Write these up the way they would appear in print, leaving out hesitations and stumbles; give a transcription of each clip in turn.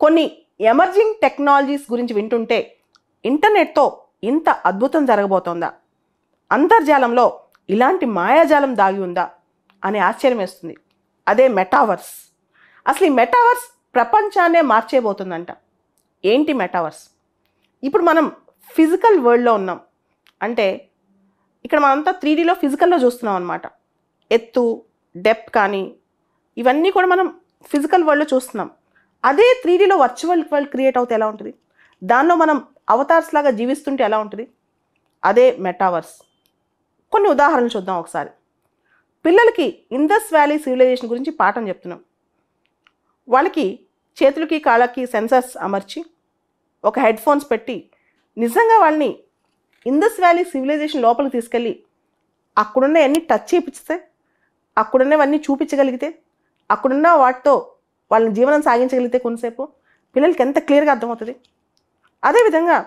కొన్ని emerging technologies గురించి వింటుంటే ఇంటర్నెట్తో ఇంత అద్భుతం జరగబోతోందా, అంతర్జాలంలో ఇలాంటి మాయాజాలం దాగి ఉందా అనే ఆశ్చర్యం వేస్తుంది. అదే మెటావర్స్. అసలు ఈ మెటావర్స్ ప్రపంచాన్నే మార్చేయబోతుందంట. ఏంటి మెటావర్స్? ఇప్పుడు మనం ఫిజికల్ వరల్డ్లో ఉన్నాం. అంటే ఇక్కడ మనంతా 3Dలో ఫిజికల్లో చూస్తున్నాం అనమాట. ఎత్తు, డెప్త్ కానీ ఇవన్నీ కూడా మనం ఫిజికల్ వరల్డ్లో చూస్తున్నాం. అదే 3Dలో వర్చువల్ వరల్డ్ క్రియేట్ అవుతే ఎలా ఉంటుంది? దానిలో మనం అవతార్స్ లాగా జీవిస్తుంటే ఎలా ఉంటుంది? అదే మెటావర్స్. కొన్ని ఉదాహరణలు చూద్దాం ఒకసారి. పిల్లలకి ఇండస్ వ్యాలీ సివిలైజేషన్ గురించి పాఠం చెప్తున్నాం. వాళ్ళకి చేతులకి కాళ్ళకి సెన్సర్స్ అమర్చి ఒక హెడ్ ఫోన్స్ పెట్టి నిజంగా వాళ్ళని ఇండస్ వ్యాలీ సివిలైజేషన్ లోపలికి తీసుకెళ్ళి అక్కడున్నవన్నీ టచ్ చేపిస్తే, అక్కడున్నవన్నీ చూపించగలిగితే, అక్కడున్న వాటితో వాళ్ళని జీవనం సాగించగలిగితే కొంతసేపు పిల్లలకి ఎంత క్లియర్గా అర్థమవుతుంది. అదేవిధంగా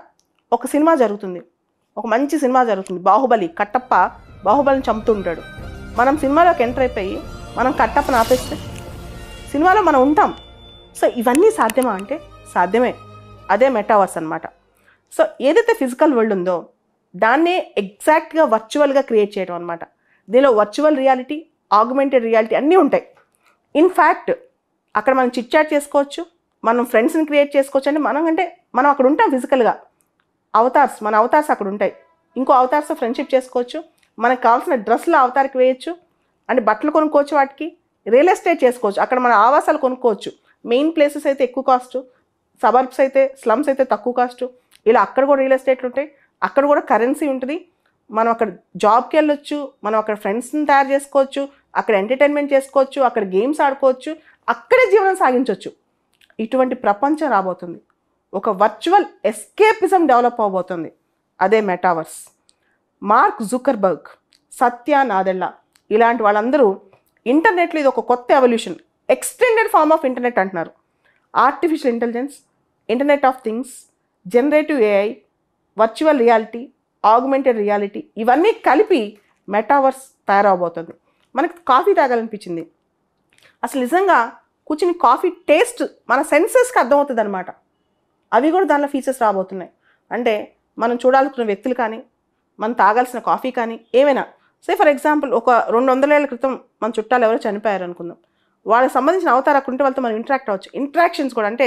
ఒక సినిమా జరుగుతుంది, ఒక మంచి సినిమా జరుగుతుంది. బాహుబలి, కట్టప్ప బాహుబలిని చంపుతుంటాడు. మనం సినిమాలోకి ఎంటర్ అయిపోయి మనం కట్టప్పని ఆపేస్తే సినిమాలో మనం ఉంటాం. సో ఇవన్నీ సాధ్యమా అంటే సాధ్యమే. అదే మెటావర్స్ అనమాట. సో ఏదైతే ఫిజికల్ వరల్డ్ ఉందో దాన్నే ఎగ్జాక్ట్గా వర్చువల్గా క్రియేట్ చేయడం అనమాట. దీనిలో వర్చువల్ రియాలిటీ, ఆగ్మెంటెడ్ రియాలిటీ అన్నీ ఉంటాయి. ఇన్ఫ్యాక్ట్ అక్కడ మనం చిట్ చాట్ చేసుకోవచ్చు, మనం ఫ్రెండ్స్ని క్రియేట్ చేసుకోవచ్చు. అంటే మనం అక్కడ ఉంటాం ఫిజికల్గా. మన అవతార్స్ అక్కడ ఉంటాయి. ఇంకో అవతార్స్తో ఫ్రెండ్షిప్ చేసుకోవచ్చు. మనకు కావాల్సిన డ్రెస్సులు అవతారికి వేయచ్చు. అంటే బట్టలు కొనుక్కోవచ్చు, వాటికి రియల్ ఎస్టేట్ చేసుకోవచ్చు. అక్కడ మన ఆవాసాలు కొనుక్కోవచ్చు. మెయిన్ ప్లేసెస్ అయితే ఎక్కువ కాస్ట్, సబర్బ్స్ అయితే, స్లమ్స్ అయితే తక్కువ కాస్ట్. ఇలా అక్కడ కూడా రియల్ ఎస్టేట్లు ఉంటాయి. అక్కడ కూడా కరెన్సీ ఉంటుంది. మనం అక్కడ జాబ్కి వెళ్ళొచ్చు, మనం అక్కడ ఫ్రెండ్స్ని తయారు చేసుకోవచ్చు, అక్కడ ఎంటర్టైన్మెంట్ చేసుకోవచ్చు, అక్కడ గేమ్స్ ఆడుకోవచ్చు, అక్కడే జీవనం సాగించవచ్చు. ఇటువంటి ప్రపంచం రాబోతుంది. ఒక వర్చువల్ ఎస్కేపిజం డెవలప్ అవబోతుంది. అదే metaverse. Mark Zuckerberg, Satya Nadella ఇలాంటి వాళ్ళందరూ ఇంటర్నెట్లో ఇది ఒక కొత్త evolution, extended form of internet అంటున్నారు. Artificial intelligence, internet of things, generative AI, virtual reality, augmented reality ఇవన్నీ కలిపి మెటావర్స్ తయారవబోతుంది. మనకి కాఫీ తాగాలనిపించింది, అసలు నిజంగా కూర్చుని కాఫీ టేస్ట్ మన సెన్సెస్కి అర్థమవుతుంది అనమాట. అవి కూడా దానిలో ఫీచర్స్ రాబోతున్నాయి. అంటే మనం చూడాలనుకున్న వ్యక్తులు కానీ, మనం తాగాల్సిన కాఫీ కానీ ఏమైనా, సే ఫర్ ఎగ్జాంపుల్ ఒక 200 ఏళ్ల క్రితం మన చుట్టాలు ఎవరో చనిపోయారు అనుకుందాం. వాళ్ళకి సంబంధించిన అవతారం అక్కడ ఉంటే వాళ్ళతో మనం ఇంటరాక్ట్ అవ్వచ్చు. ఇంటరాక్షన్స్ కూడా అంటే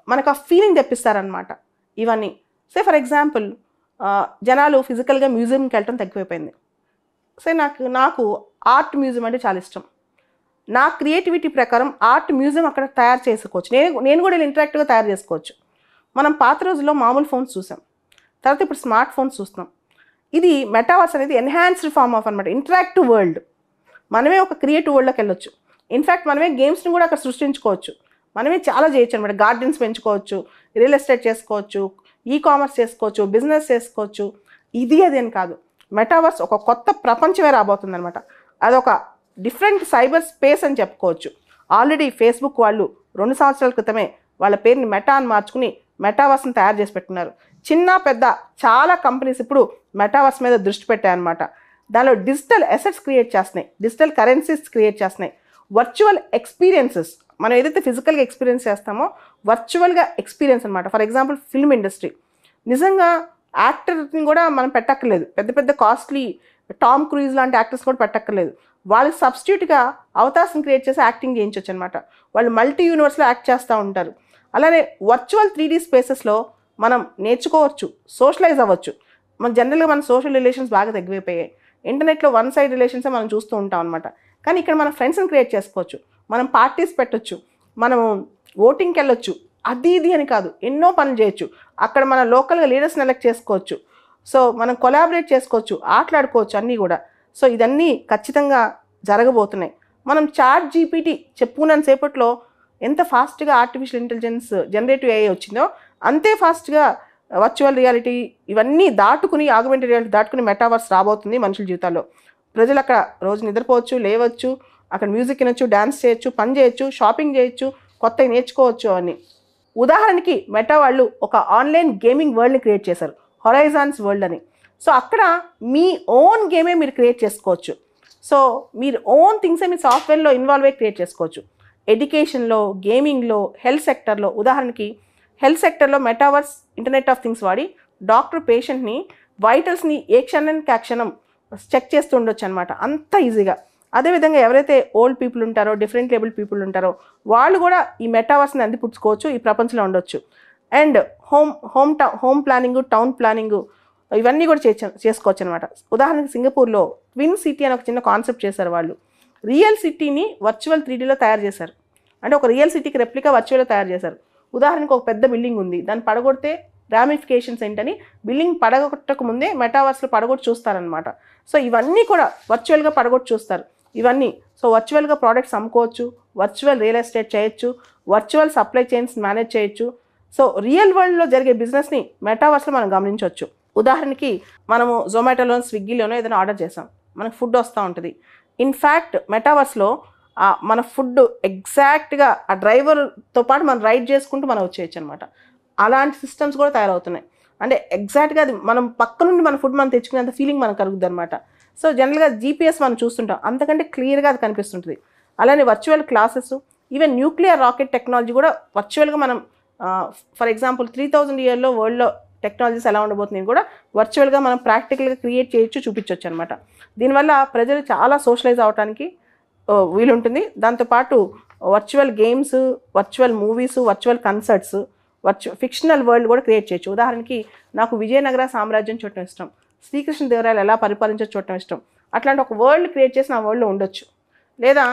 మనకు ఆ ఫీలింగ్ తెప్పిస్తారనమాట ఇవన్నీ. సే ఫర్ ఎగ్జాంపుల్ జనాలు ఫిజికల్గా మ్యూజియంకి వెళ్ళటం తగ్గిపోయింది. సే నాకు ఆర్ట్ మ్యూజియం అంటే చాలా ఇష్టం. నా క్రియేటివిటీ ప్రకారం ఆర్ట్ మ్యూజియం అక్కడ తయారు చేసుకోవచ్చు. నేను కూడా ఇంటరాక్టివ్గా తయారు చేసుకోవచ్చు. మనం పాత రోజుల్లో మామూలు ఫోన్స్ చూసాం, తర్వాత ఇప్పుడు స్మార్ట్ ఫోన్స్ చూస్తున్నాం. ఇది మెటావర్స్ అనేది ఎన్హాన్స్డ్ ఫార్మ్ ఆఫ్ అనమాట, ఇంటరాక్టివ్ వరల్డ్. మనమే ఒక క్రియేటివ్ వరల్డ్లోకి వెళ్ళొచ్చు. ఇన్ఫ్యాక్ట్ మనమే గేమ్స్ని కూడా అక్కడ సృష్టించుకోవచ్చు. మనమే చాలా చేయొచ్చు అనమాట. గార్డెన్స్ పెంచుకోవచ్చు, రియల్ ఎస్టేట్ చేసుకోవచ్చు, కామర్స్ చేసుకోవచ్చు, బిజినెస్ చేసుకోవచ్చు. ఇది అది అని కాదు, మెటావర్స్ ఒక కొత్త ప్రపంచమే రాబోతుంది అనమాట. అదొక డిఫరెంట్ సైబర్ స్పేస్ అని చెప్పుకోవచ్చు. ఆల్రెడీ ఫేస్బుక్ వాళ్ళు 2 సంవత్సరాల క్రితమే వాళ్ళ పేరుని మెటా అని మార్చుకుని మెటావర్స్ని తయారు చేసి పెట్టుకున్నారు. చిన్న పెద్ద చాలా కంపెనీస్ ఇప్పుడు మెటావర్స్ మీద దృష్టి పెట్టాయన్నమాట. దానిలో డిజిటల్ అసెట్స్ క్రియేట్ చేస్తున్నాయి, డిజిటల్ కరెన్సీస్ క్రియేట్ చేస్తున్నాయి, వర్చువల్ ఎక్స్పీరియన్సెస్. మనం ఏదైతే ఫిజికల్గా ఎక్స్పీరియన్స్ చేస్తామో వర్చువల్గా ఎక్స్పీరియన్స్ అనమాట. ఫర్ ఎగ్జాంపుల్ ఫిల్మ్ ఇండస్ట్రీ, నిజంగా యాక్టర్ని కూడా మనం పెట్టక్కర్లేదు. పెద్ద పెద్ద కాస్ట్లీ టామ్ క్రూజ్ లాంటి యాక్టర్స్ కూడా పెట్టక్కర్లేదు. వాళ్ళకి సబ్స్టిట్యూట్గా అవతారం క్రియేట్ చేసి యాక్టింగ్ చేయించవచ్చు అనమాట. వాళ్ళు మల్టీ యూనివర్స్లో యాక్ట్ చేస్తూ ఉంటారు. అలానే వర్చువల్ 3D స్పేసెస్లో మనం నేర్చుకోవచ్చు, సోషలైజ్ అవ్వచ్చు. జనరల్గా మన సోషల్ రిలేషన్స్ బాగా తగ్గిపోయాయి. ఇంటర్నెట్లో వన్ సైడ్ రిలేషన్సే మనం చూస్తూ ఉంటాం అనమాట. కానీ ఇక్కడ మన ఫ్రెండ్స్ని క్రియేట్ చేసుకోవచ్చు, మనం పార్టీస్ పెట్టచ్చు, మనం ఓటింగ్కి వెళ్ళొచ్చు. అది ఇది అని కాదు, ఎన్నో పనులు చేయొచ్చు. అక్కడ మన లోకల్గా లీడర్స్ని ఎలెక్ట్ చేసుకోవచ్చు. సో మనం కొలాబరేట్ చేసుకోవచ్చు, ఆటలాడుకోవచ్చు అన్నీ కూడా. సో ఇదన్నీ ఖచ్చితంగా జరగబోతున్నాయి. మనం చాట్ జీపీటీ చెప్పుకున్న సేపట్లో ఎంత ఫాస్ట్గా ఆర్టిఫిషియల్ ఇంటెలిజెన్స్, జనరేటివ్ ఏఐ వచ్చిందో అంతే ఫాస్ట్గా వర్చువల్ రియాలిటీ ఇవన్నీ దాటుకుని, ఆగ్మెంటెడ్ రియాలిటీ దాటుకుని మెటావర్స్ రాబోతుంది మనుషుల జీవితాల్లో. ప్రజలు అక్కడ రోజు నిద్రపోవచ్చు, లేవచ్చు, అక్కడ మ్యూజిక్ వినొచ్చు, డ్యాన్స్ చేయొచ్చు, పని చేయొచ్చు, షాపింగ్ చేయొచ్చు, కొత్తవి నేర్చుకోవచ్చు అని. ఉదాహరణకి మెటా వాళ్ళు ఒక ఆన్లైన్ గేమింగ్ వరల్డ్ని క్రియేట్ చేశారు, హొరైజాన్స్ వరల్డ్ అని. సో అక్కడ మీ ఓన్ గేమే మీరు క్రియేట్ చేసుకోవచ్చు. సో మీరు ఓన్ థింగ్సే మీ సాఫ్ట్వేర్లో ఇన్వాల్వ్ అయ్యి క్రియేట్ చేసుకోవచ్చు. ఎడ్యుకేషన్లో, గేమింగ్లో, హెల్త్ సెక్టర్లో, ఉదాహరణకి హెల్త్ సెక్టర్లో మెటావర్స్ ఇంటర్నెట్ ఆఫ్ థింగ్స్ వాడి డాక్టర్ పేషెంట్ని వైటల్స్ని ఏ క్షణానికి ఆ క్షణం చెక్ చేస్తూ ఉండొచ్చు అనమాట, అంత ఈజీగా. అదేవిధంగా ఎవరైతే ఓల్డ్ పీపుల్ ఉంటారో, డిఫరెంట్ లేబుల్ పీపుల్ ఉంటారో వాళ్ళు కూడా ఈ మెటావర్స్ని అందిపుచ్చుకోవచ్చు, ఈ ప్రపంచంలో ఉండొచ్చు. And home planning, town planning ఇవన్నీ కూడా చేసుకోవచ్చు అనమాట. ఉదాహరణకి సింగపూర్లో ట్విన్ సిటీ అని ఒక చిన్న కాన్సెప్ట్ చేశారు వాళ్ళు. రియల్ సిటీని వర్చువల్ 3Dలో తయారు చేశారు. అంటే ఒక రియల్ సిటీకి రెప్లికా వర్చువల్గా తయారు చేశారు. ఉదాహరణకు ఒక పెద్ద బిల్డింగ్ ఉంది, దాన్ని పడగొడితే రామిఫికేషన్స్ ఏంటని బిల్డింగ్ పడగొట్టక ముందే మెటావర్స్లో పడగొట్టి చూస్తారనమాట. సో ఇవన్నీ కూడా వర్చువల్గా పడగొట్టి చూస్తారు ఇవన్నీ. సో వర్చువల్గా ప్రోడక్ట్స్ అమ్ముకోవచ్చు, వర్చువల్ రియల్ ఎస్టేట్ చేయొచ్చు, వర్చువల్ సప్లై చైన్స్ మేనేజ్ చేయొచ్చు. సో రియల్ వరల్డ్లో జరిగే బిజినెస్ని మెటావర్స్లో మనం గమనించవచ్చు. ఉదాహరణకి మనము జొమాటోలోనో, స్విగ్గీలోనో ఏదైనా ఆర్డర్ చేసాం, మనకు ఫుడ్ వస్తూ ఉంటుంది. ఇన్ఫ్యాక్ట్ మెటావర్స్లో మన ఫుడ్ ఎగ్జాక్ట్గా ఆ డ్రైవర్తో పాటు మనం రైడ్ చేసుకుంటూ మనం వచ్చేయచ్చు అనమాట. అలాంటి సిస్టమ్స్ కూడా తయారవుతున్నాయి. అంటే ఎగ్జాక్ట్గా అది మనం పక్క నుండి మన ఫుడ్ మనం తెచ్చుకునేంత ఫీలింగ్ మనకు కలుగుద్ది అనమాట. సో జనరల్గా జీపీఎస్ మనం చూస్తుంటాం, అంతకంటే క్లియర్గా అది కనిపిస్తుంటుంది. అలానే virtual classes, even nuclear rocket technology కూడా వర్చువల్గా మనం ఫర్ ఎగ్జాంపుల్ 3000 ఇయర్లో వరల్డ్లో టెక్నాలజీస్ ఎలా ఉండబోతుంది కూడా వర్చువల్గా మనం ప్రాక్టికల్గా క్రియేట్ చేయొచ్చు, చూపించవచ్చు అనమాట. దీనివల్ల ప్రజలు చాలా సోషలైజ్ అవడానికి వీలుంటుంది. దాంతోపాటు virtual games, virtual movies, virtual concerts, fictional world కూడా క్రియేట్ చేయొచ్చు. ఉదాహరణకి నాకు విజయనగర సామ్రాజ్యం చూడటం ఇష్టం, శ్రీకృష్ణదేవరాయలు ఎలా పరిపాలించో చూడటం ఇష్టం. అట్లాంటి ఒక వరల్డ్ క్రియేట్ చేసి నా వరల్డ్లో ఉండొచ్చు. లేదా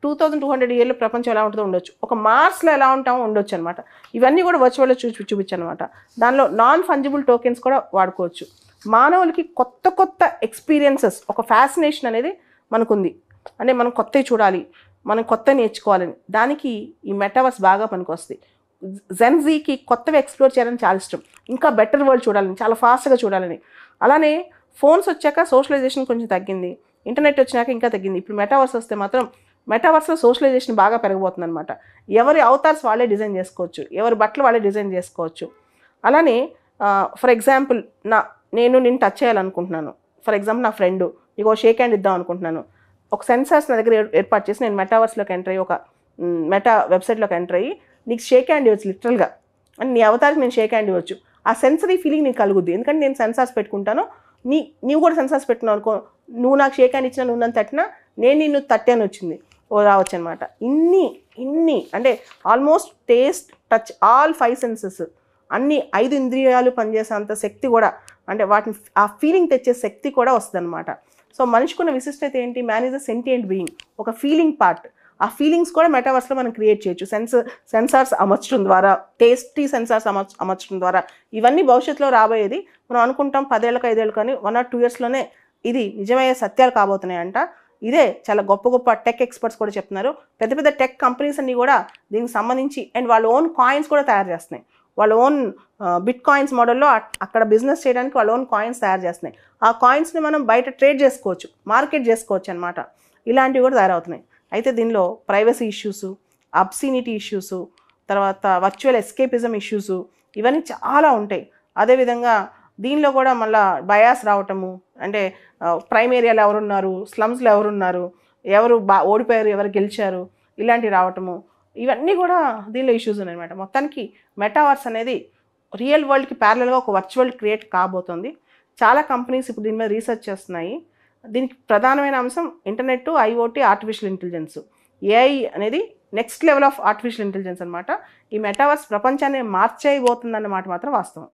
2200 ఇయర్లో ప్రపంచం ఎలా ఉంటుందో ఉండొచ్చు, ఒక మార్స్లో ఎలా ఉంటామో ఉండొచ్చు అనమాట. ఇవన్నీ కూడా వర్చువల్లో చూపించు అనమాట. దానిలో నాన్ ఫంజిబుల్ టోకెన్స్ కూడా వాడుకోవచ్చు. మానవులకి కొత్త కొత్త ఎక్స్పీరియన్సెస్, ఒక ఫ్యాసినేషన్ అనేది మనకుంది. అంటే మనం కొత్తవి చూడాలి, మనం కొత్తవి నేర్చుకోవాలని, దానికి ఈ మెటావర్స్ బాగా పనికొస్తుంది. జెన్జీకి కొత్తవి ఎక్స్ప్లోర్ చేయాలని చాలా ఇష్టం, ఇంకా బెటర్ వరల్డ్ చూడాలని, చాలా ఫాస్ట్గా చూడాలని. అలానే ఫోన్స్ వచ్చాక సోషలైజేషన్ కొంచెం తగ్గింది, ఇంటర్నెట్ వచ్చినాక ఇంకా తగ్గింది. ఇప్పుడు మెటావర్స్ వస్తే మాత్రం మెటావర్స్లో సోషలైజేషన్ బాగా పెరగబోతుంది అనమాట. ఎవరి అవతార్స్ వాళ్ళే డిజైన్ చేసుకోవచ్చు, ఎవరి బట్టలు వాళ్ళే డిజైన్ చేసుకోవచ్చు. అలానే ఫర్ ఎగ్జాంపుల్ నేను టచ్ చేయాలనుకుంటున్నాను, ఫర్ ఎగ్జాంపుల్ నా ఫ్రెండ్ నీకు షేక్ హ్యాండ్ ఇద్దాం అనుకుంటున్నాను. ఒక సెన్సార్స్ నా దగ్గర ఏర్పాటు చేసి నేను మెటావర్స్లోకి ఎంటర్ అయ్యి, ఒక మెటా వెబ్సైట్లోకి ఎంటర్ అయ్యి నీకు షేక్ హ్యాండ్ ఇవ్వచ్చు లిటరల్గా. అని నీ అవతారికి నేను షేక్ హ్యాండ్ ఇవ్వచ్చు. ఆ సెన్సరీ ఫీలింగ్ నీకు కలుగుద్ది, ఎందుకంటే నేను సెన్సార్స్ పెట్టుకుంటాను, నీవు కూడా సెన్సార్స్ పెట్టుకున్నావు అనుకో, నువ్వు నాకు షేక్ హ్యాండ్ ఇచ్చినా, నువ్వు నన్ను తట్టినా, నేను నిన్ను తట్టాను వచ్చింది రావచ్చు అనమాట. ఇన్ని అంటే almost taste, touch, all 5 senses, అన్ని 5 ఇంద్రియాలు పనిచేసేంత శక్తి కూడా, అంటే వాటిని ఆ ఫీలింగ్ తెచ్చే శక్తి కూడా వస్తుంది అనమాట. సో మనిషికున్న విశిష్టత ఏంటి? Man is a sentient being, ఒక ఫీలింగ్ పార్ట్. ఆ ఫీలింగ్స్ కూడా మెటావర్స్లో మనం క్రియేట్ చేయొచ్చు. సెన్సార్స్ అమర్చడం ద్వారా, టేస్టీ సెన్సార్స్ అమర్చడం ద్వారా. ఇవన్నీ భవిష్యత్తులో రాబోయేది. మనం అనుకుంటాం 10 ఏళ్ళకు 5 ఏళ్ళు, కానీ 1 or 2 yearsలోనే ఇది నిజమయ్యే సత్యాలు కాబోతున్నాయంట. ఇదే చాలా గొప్ప టెక్ ఎక్స్పర్ట్స్ కూడా చెప్తున్నారు. పెద్ద టెక్ కంపెనీస్ అన్నీ కూడా దీనికి సంబంధించి అండ్ వాళ్ళ ఓన్ కాయిన్స్ కూడా తయారు చేస్తున్నాయి. వాళ్ళ ఓన్ బిట్ కాయిన్స్ మోడల్లో అక్కడ బిజినెస్ చేయడానికి వాళ్ళ ఓన్ కాయిన్స్ తయారు చేస్తున్నాయి. ఆ కాయిన్స్ని మనం బయట ట్రేడ్ చేసుకోవచ్చు, మార్కెట్ చేసుకోవచ్చు అనమాట. ఇలాంటివి కూడా తయారవుతున్నాయి. అయితే దీనిలో ప్రైవసీ ఇష్యూస్, అబ్సీనిటీ ఇష్యూస్, తర్వాత వర్చువల్ ఎస్కేపిజం ఇష్యూస్, ఇవన్నీ చాలా ఉంటాయి. అదేవిధంగా దీనిలో కూడా మళ్ళీ బయాస్ రావటము, అంటే ప్రైమ్ ఏరియాలో ఎవరున్నారు, స్లమ్స్లో ఎవరున్నారు, ఎవరు ఓడిపోయారు, ఎవరు గెలిచారు, ఇలాంటివి రావటము, ఇవన్నీ కూడా దీనిలో ఇష్యూస్ ఉన్నాయన్నమాట. మొత్తానికి మెటావర్స్ అనేది రియల్ వరల్డ్కి ప్యారలల్గా ఒక వర్చువల్ క్రియేట్ కాబోతుంది. చాలా కంపెనీస్ ఇప్పుడు దీని మీద రీసెర్చ్ చేస్తున్నాయి. దీనికి ప్రధానమైన అంశం internet, IoT, artificial intelligence. AI అనేది next level of artificial intelligence అనమాట. ఈ మెటావర్స్ ప్రపంచాన్ని మార్చేయబోతుందన్నమాట మాత్రం వాస్తవం.